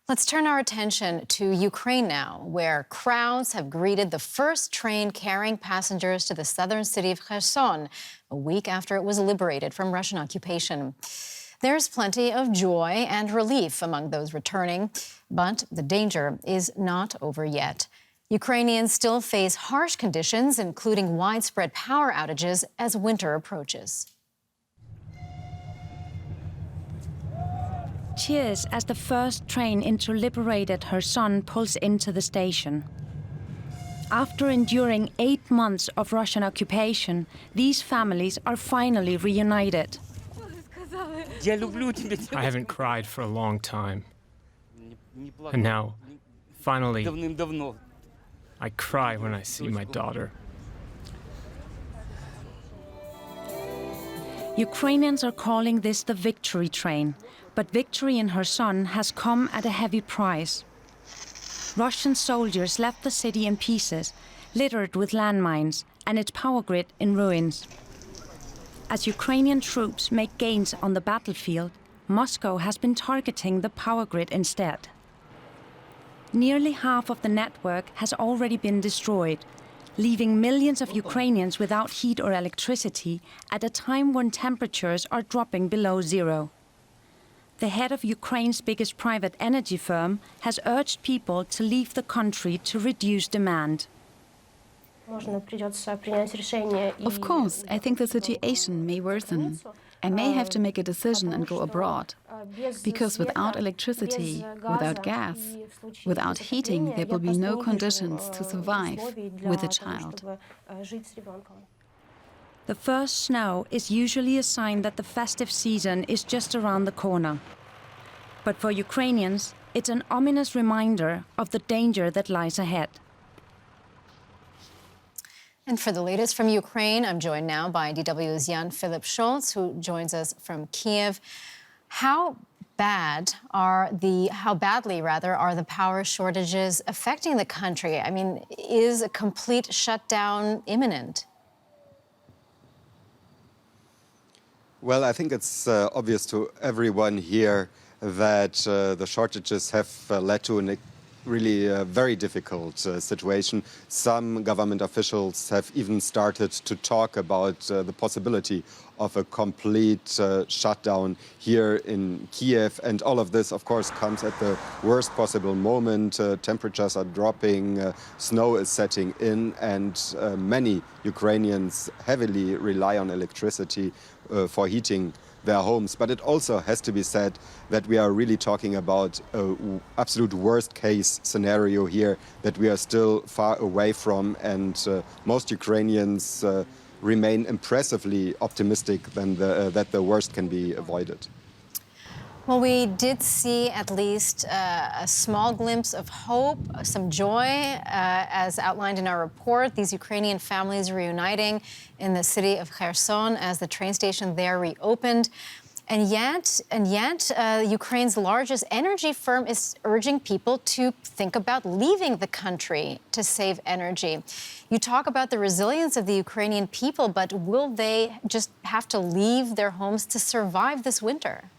Let's turn our attention to Ukraine now, where crowds have greeted the first train carrying passengers to the southern city of Kherson, a week after it was liberated from Russian occupation. There's plenty of joy and relief among those returning, but the danger is not over yet. Ukrainians still face harsh conditions, including widespread power outages as winter approaches. Cheers as the first train into liberated Kherson pulls into the station. After enduring 8 months of Russian occupation, these families are finally reunited. I haven't cried for a long time. And now, finally, I cry when I see my daughter. Ukrainians are calling this the victory train, but victory in Kherson has come at a heavy price. Russian soldiers left the city in pieces, littered with landmines, and its power grid in ruins. As Ukrainian troops make gains on the battlefield, Moscow has been targeting the power grid instead. Nearly half of the network has already been destroyed, leaving millions of Ukrainians without heat or electricity at a time when temperatures are dropping below zero. The head of Ukraine's biggest private energy firm has urged people to leave the country to reduce demand. Of course, I think the situation may worsen. I may have to make a decision and go abroad. Because without electricity, without gas, without heating, there will be no conditions to survive with a child. The first snow is usually a sign that the festive season is just around the corner. But for Ukrainians, it's an ominous reminder of the danger that lies ahead. And for the latest from Ukraine, I'm joined now by DW's Jan-Philipp Scholz, who joins us from Kiev. How badly are the power shortages affecting the country? I mean, is a complete shutdown imminent? Well, I think it's obvious to everyone here that the shortages have led to a really very difficult situation. Some government officials have even started to talk about the possibility of a complete shutdown here in Kiev. And all of this, of course, comes at the worst possible moment. Temperatures are dropping, snow is setting in, and many Ukrainians heavily rely on electricity for heating their homes. But it also has to be said that we are really talking about an absolute worst case scenario here that we are still far away from, and most Ukrainians remain impressively optimistic that the worst can be avoided. Well, we did see at least a small glimpse of hope, some joy, as outlined in our report. These Ukrainian families reuniting in the city of Kherson as the train station there reopened. And yet, Ukraine's largest energy firm is urging people to think about leaving the country to save energy. You talk about the resilience of the Ukrainian people, but will they just have to leave their homes to survive this winter?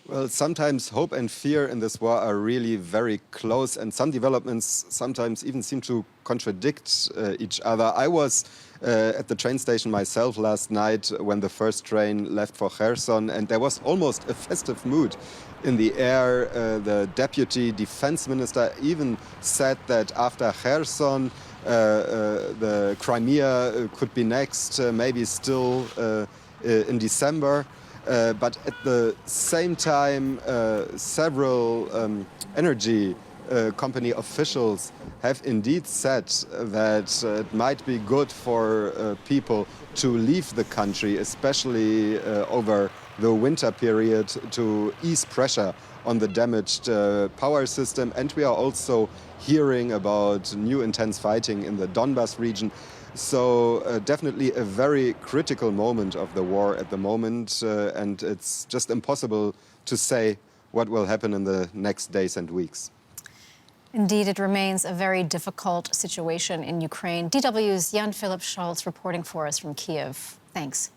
Well, sometimes hope and fear in this war are really very close, and some developments sometimes even seem to contradict each other. I was at the train station myself last night when the first train left for Kherson, and there was almost a festive mood in the air. The deputy defense minister even said that after Kherson, the Crimea could be next, maybe still in December. But at the same time, several energy company officials have indeed said that it might be good for people to leave the country, especially over the winter period, to ease pressure on the damaged power system. And we are also hearing about new intense fighting in the Donbas region. So definitely a very critical moment of the war at the moment, and it's just impossible to say what will happen in the next days and weeks. Indeed, it remains a very difficult situation in Ukraine. DW's Jan-Philipp Scholz reporting for us from Kiev. Thanks.